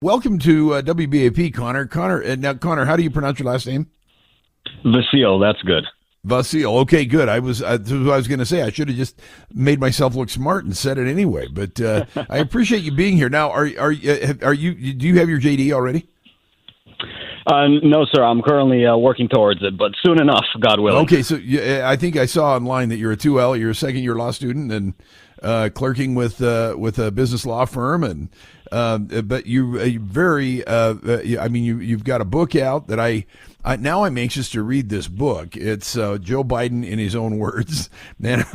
Welcome to WBAP, Connor. Connor, how do you pronounce your last name? Vasile, that's good. Vasile. Okay, good. I was going to say. I should have just made myself look smart and said it anyway. But I appreciate you being here. Now, are you? Do you have your JD already? No, sir. I'm currently working towards it, but soon enough, God willing. Okay, so I think I saw online that you're a 2L. You're a second-year law student and clerking with a business law firm, and but you've got a book out that now I'm anxious to read this book. It's Joe Biden in his own words. Man,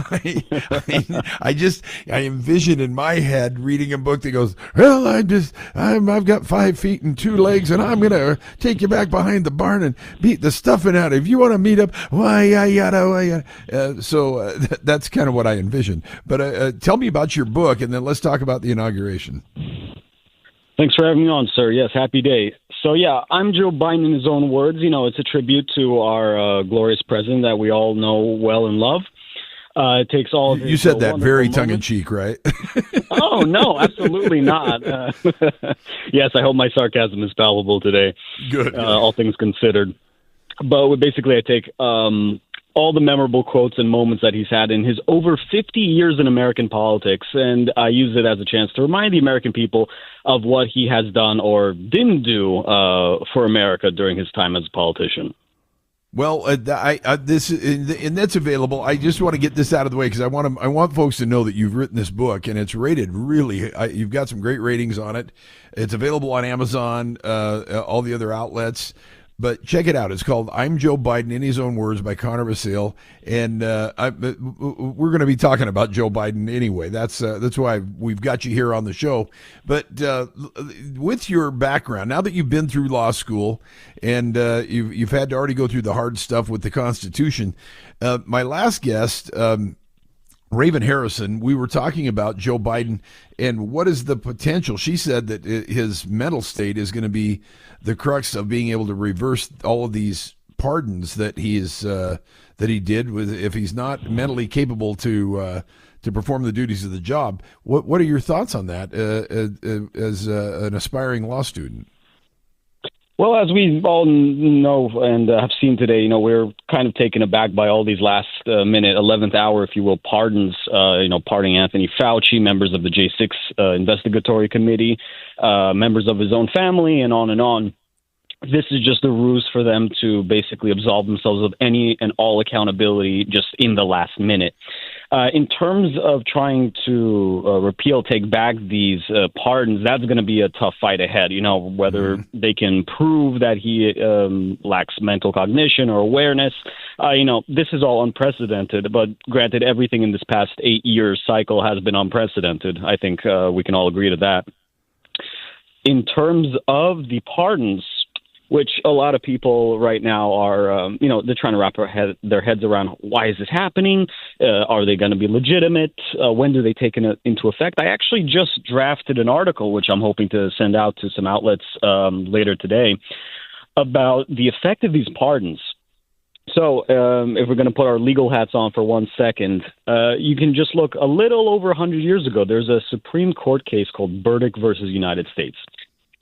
I envision in my head reading a book that goes, well, I've got 5 feet and 2 legs, and I'm gonna take you back behind the barn and beat the stuffing out of you. If you want to meet up, that's kind of what I envision. But tell me about your book, and then let's talk about the inauguration. Thanks for having me on, sir. Yes, happy day. So, yeah, I'm Joe Biden in his own words. You know, it's a tribute to our glorious president that we all know well and love. It takes all of his, you said that very tongue-in-cheek, right? Oh, no, absolutely not. Yes, I hope my sarcasm is palatable today. Good. All things considered. But basically, I take all the memorable quotes and moments that he's had in his over 50 years in American politics, and I use it as a chance to remind the American people of what he has done or didn't do for America during his time as a politician. Well, and that's available. I just want to get this out of the way because I want folks to know that you've written this book and it's rated really. You've got some great ratings on it. It's available on Amazon, all the other outlets. But check it out. It's called "I'm Joe Biden in His Own Words" by Connor Vasile, and we're going to be talking about Joe Biden anyway. That's why we've got you here on the show. But with your background, now that you've been through law school and you've had to already go through the hard stuff with the Constitution, my last guest. Raven Harrison, we were talking about Joe Biden and what is the potential. She said that his mental state is going to be the crux of being able to reverse all of these pardons that he did with if he's not mentally capable to perform the duties of the job. What are your thoughts on that as an aspiring law student? Well, as we all know and have seen today, you know, we're kind of taken aback by all these last minute, 11th hour, if you will, pardons, pardoning Anthony Fauci, members of the J6 investigatory committee, members of his own family, and on and on. This is just a ruse for them to basically absolve themselves of any and all accountability just in the last minute. In terms of trying to take back these pardons, that's going to be a tough fight ahead. You know, whether they can prove that he lacks mental cognition or awareness. This is all unprecedented. But granted, everything in this past 8-year cycle has been unprecedented. I think we can all agree to that. In terms of the pardons, which a lot of people right now are, they're trying to wrap their heads around. Why is this happening? Are they going to be legitimate? When do they take into effect? I actually just drafted an article, which I'm hoping to send out to some outlets later today, about the effect of these pardons. So if we're going to put our legal hats on for 1 second, you can just look a little over 100 years ago. There's a Supreme Court case called Burdick versus United States.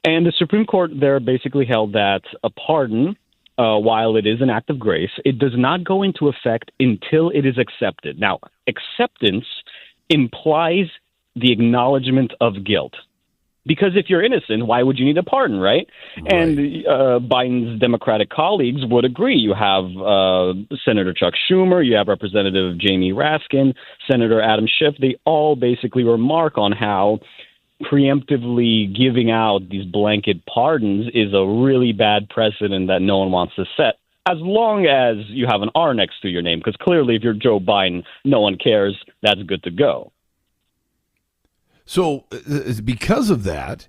And the Supreme Court there basically held that a pardon, while it is an act of grace, it does not go into effect until it is accepted. Now, acceptance implies the acknowledgement of guilt. Because if you're innocent, why would you need a pardon, right? And Biden's Democratic colleagues would agree. You have Senator Chuck Schumer, you have Representative Jamie Raskin, Senator Adam Schiff. They all basically remark on how preemptively giving out these blanket pardons is a really bad precedent that no one wants to set, as long as you have an R next to your name, because clearly if you're Joe Biden, no one cares. That's good to go. So because of that,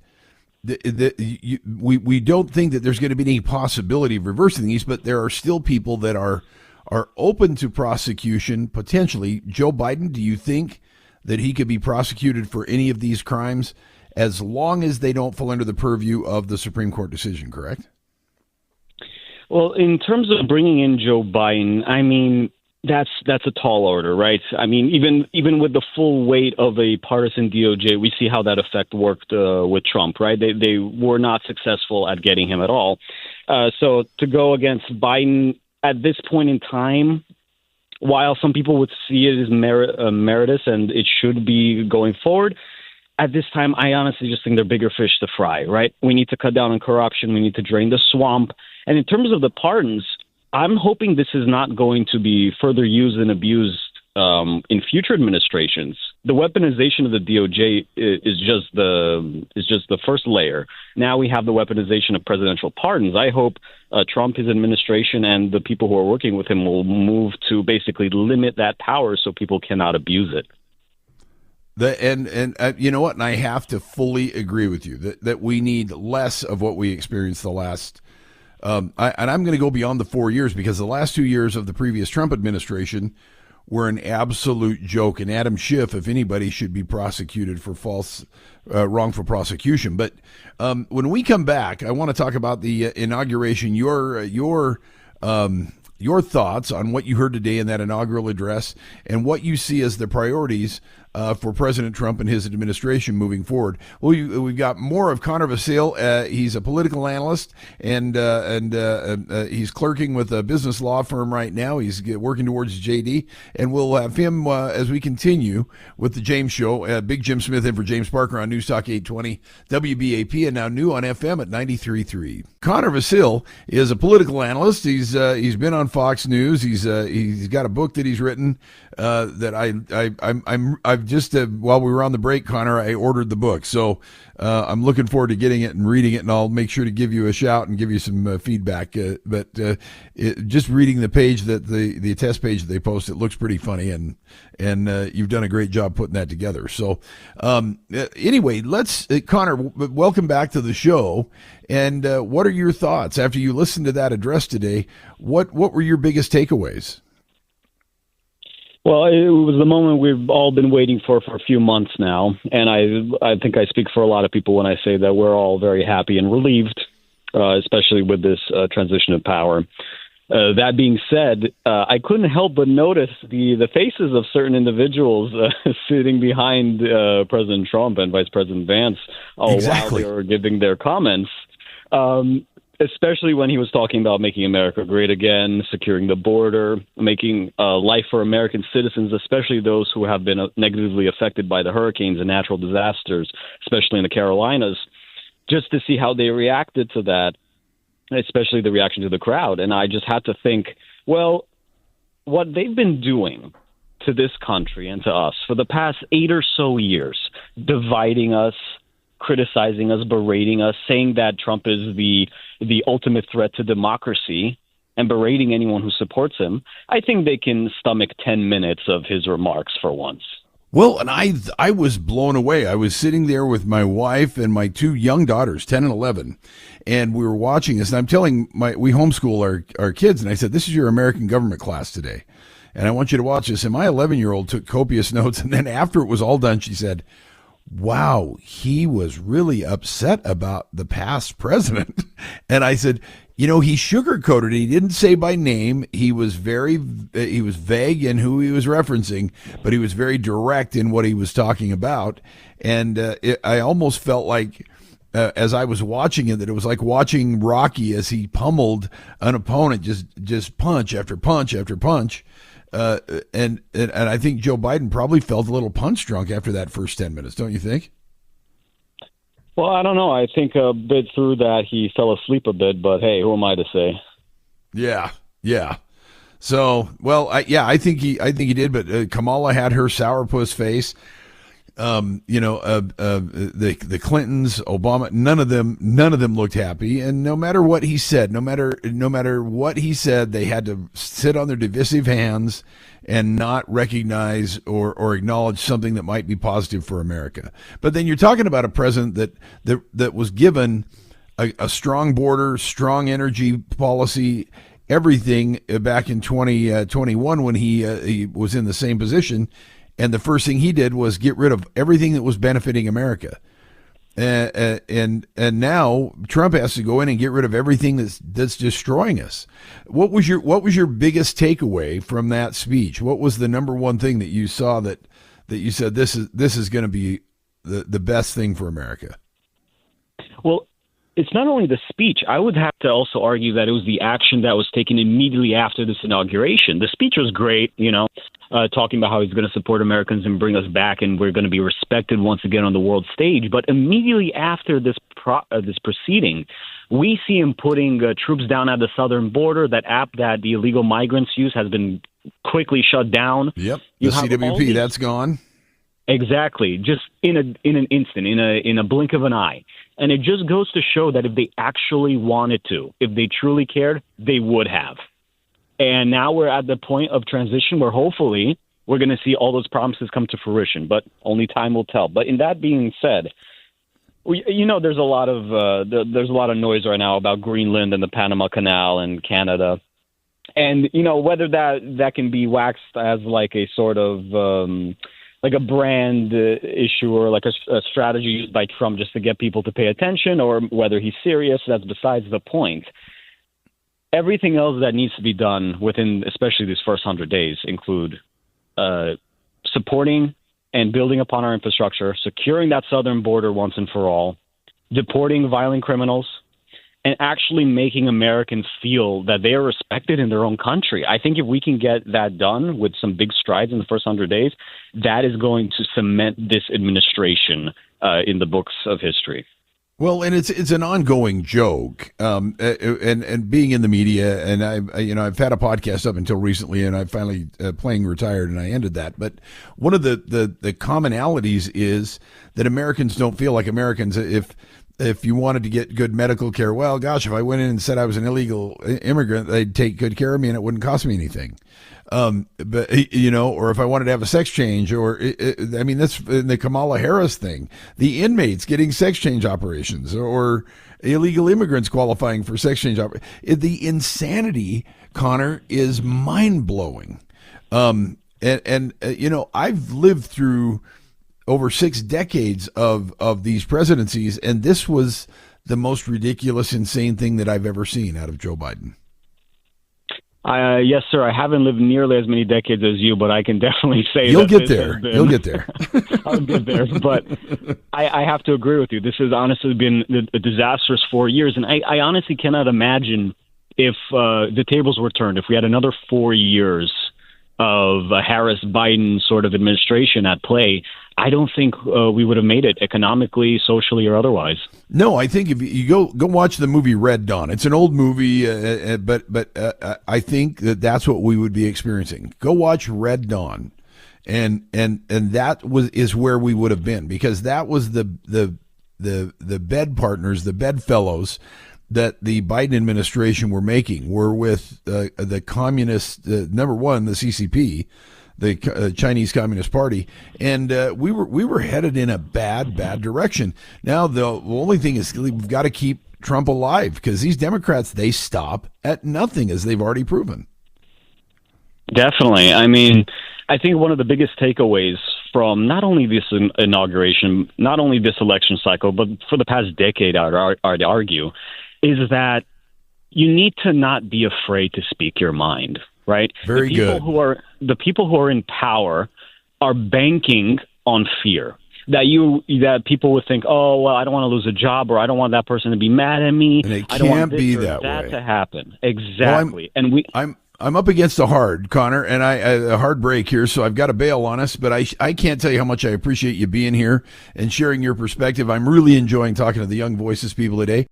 we don't think that there's going to be any possibility of reversing these, but there are still people that are open to prosecution, potentially. Joe Biden, do you think that he could be prosecuted for any of these crimes as long as they don't fall under the purview of the Supreme Court decision, correct? Well, in terms of bringing in Joe Biden, I mean, that's a tall order, right? I mean, even with the full weight of a partisan DOJ, we see how that effect worked with Trump, right? They were not successful at getting him at all. So to go against Biden at this point in time, while some people would see it as meritorious and it should be going forward, at this time, I honestly just think they're bigger fish to fry, right? We need to cut down on corruption. We need to drain the swamp. And in terms of the pardons, I'm hoping this is not going to be further used and abused in future administrations. The weaponization of the DOJ is just the first layer. Now we have the weaponization of presidential pardons. I hope Trump, his administration, and the people who are working with him will move to basically limit that power so people cannot abuse it. You know what? And I have to fully agree with you that we need less of what we experienced the last. And I'm going to go beyond the 4 years, because the last 2 years of the previous Trump administration were an absolute joke. And Adam Schiff, if anybody, should be prosecuted for wrongful prosecution. But when we come back, I want to talk about the inauguration. Your thoughts on what you heard today in that inaugural address, and what you see as the priorities for President Trump and his administration moving forward. Well, we've got more of Connor Vasile. He's a political analyst, and he's clerking with a business law firm right now. He's working towards JD, and we'll have him as we continue with the James Show. Big Jim Smith in for James Parker on News Talk 820 WBAP, and now new on FM at 93.3. Connor Vasile is a political analyst. He's been on Fox News. He's got a book that he's written that I've just while we were on the break, Connor, I ordered the book, so I'm looking forward to getting it and reading it, and I'll make sure to give you a shout and give you some feedback. But just reading the page that the test page that they post, it looks pretty funny, and you've done a great job putting that together. So anyway, let's Connor, welcome back to the show. And what are your thoughts after you listened to that address today? What were your biggest takeaways? Well, it was the moment we've all been waiting for a few months now, and I think I speak for a lot of people when I say that we're all very happy and relieved, especially with this transition of power. That being said, I couldn't help but notice the faces of certain individuals sitting behind President Trump and Vice President Vance while they were giving their comments. Especially when he was talking about making America great again, securing the border, making life for American citizens, especially those who have been negatively affected by the hurricanes and natural disasters, especially in the Carolinas, just to see how they reacted to that, especially the reaction to the crowd. And I just had to think, well, what they've been doing to this country and to us for the past 8 or so years, dividing us, criticizing us, berating us, saying that Trump is the ultimate threat to democracy, and berating anyone who supports him, I think they can stomach 10 minutes of his remarks for once. Well, and I was blown away. I was sitting there with my wife and my 2 young daughters, 10 and 11, and we were watching this. And I'm telling we homeschool our kids, and I said, this is your American government class today, and I want you to watch this. And my 11-year-old took copious notes, and then after it was all done, she said, wow, he was really upset about the past president. And I said, he sugarcoated it. He didn't say by name. He was vague in who he was referencing, but he was very direct in what he was talking about. And I almost felt like, as I was watching it, that it was like watching Rocky as he pummeled an opponent, just punch after punch after punch. And I think Joe Biden probably felt a little punch drunk after that first 10 minutes, don't you think? Well, I don't know. I think a bit through that he fell asleep a bit, but hey, who am I to say? Yeah. So, well, I think he did, but Kamala had her sourpuss face. The Clintons, Obama, none of them looked happy. And no matter what he said, no matter what he said, they had to sit on their divisive hands and not recognize or acknowledge something that might be positive for America. But then you're talking about a president that was given a strong border, strong energy policy, everything back in 2021 when he was in the same position. And the first thing he did was get rid of everything that was benefiting America. And now Trump has to go in and get rid of everything that's destroying us. What was your biggest takeaway from that speech? What was the number one thing that you saw that you said this is going to be the best thing for America? Well, it's not only the speech. I would have to also argue that it was the action that was taken immediately after this inauguration. The speech was great, talking about how he's going to support Americans and bring us back, and we're going to be respected once again on the world stage. But immediately after this proceeding, we see him putting troops down at the southern border. That app that the illegal migrants use has been quickly shut down. Yep, the CWP, that's gone. Exactly, just in an instant, in a blink of an eye. And it just goes to show that if they actually wanted to, if they truly cared, they would have. And now we're at the point of transition where hopefully we're going to see all those promises come to fruition, but only time will tell. But in that being said, there's a lot of noise right now about Greenland and the Panama Canal and Canada. And, whether that can be waxed as like a sort of like a brand issue or like a strategy used by Trump just to get people to pay attention, or whether he's serious, that's besides the point. Everything else that needs to be done within, especially these first 100 days, include supporting and building upon our infrastructure, securing that southern border once and for all, deporting violent criminals, and actually making Americans feel that they are respected in their own country. I think if we can get that done with some big strides in the first 100 days, that is going to cement this administration in the books of history. Well, and it's an ongoing joke, and being in the media, and I've had a podcast up until recently, and I finally playing retired, and I ended that. But one of the commonalities is that Americans don't feel like Americans. If you wanted to get good medical care, well, gosh, if I went in and said I was an illegal immigrant, they'd take good care of me and it wouldn't cost me anything. But or if I wanted to have a sex change, or that's in the Kamala Harris thing, the inmates getting sex change operations, or illegal immigrants qualifying for sex change operations. The insanity, Connor, is mind blowing. I've lived through over 6 decades of these presidencies, and this was the most ridiculous, insane thing that I've ever seen out of Joe Biden. Yes, sir. I haven't lived nearly as many decades as you, but I can definitely say you'll get there. You'll get there. I'll get there. But I have to agree with you. This has honestly been a disastrous 4 years, and I honestly cannot imagine if the tables were turned, if we had another 4 years of a Harris-Biden sort of administration at play. I don't think we would have made it economically, socially, or otherwise. No, I think if you go watch the movie Red Dawn, it's an old movie, but I think that's what we would be experiencing. Go watch Red Dawn, and that is where we would have been, because that was the bed partners, the bedfellows that the Biden administration were making were with the communist, number one, the CCP. The Chinese Communist Party, and we were headed in a bad direction. Now the only thing is we've got to keep Trump alive, because these Democrats, they stop at nothing, as they've already proven. Definitely. I mean, I think one of the biggest takeaways from not only this inauguration, not only this election cycle, but for the past decade, I'd argue, is that you need to not be afraid to speak your mind. Right. Very good. The people who are in power are banking on fear that people would think, oh, well, I don't want to lose a job, or I don't want that person to be mad at me. And it I don't want can't be that way to happen. Exactly. Well, I'm up against a hard, Connor, and a hard break here, so I've got to bail on us. But I can't tell you how much I appreciate you being here and sharing your perspective. I'm really enjoying talking to the Young Voices people today.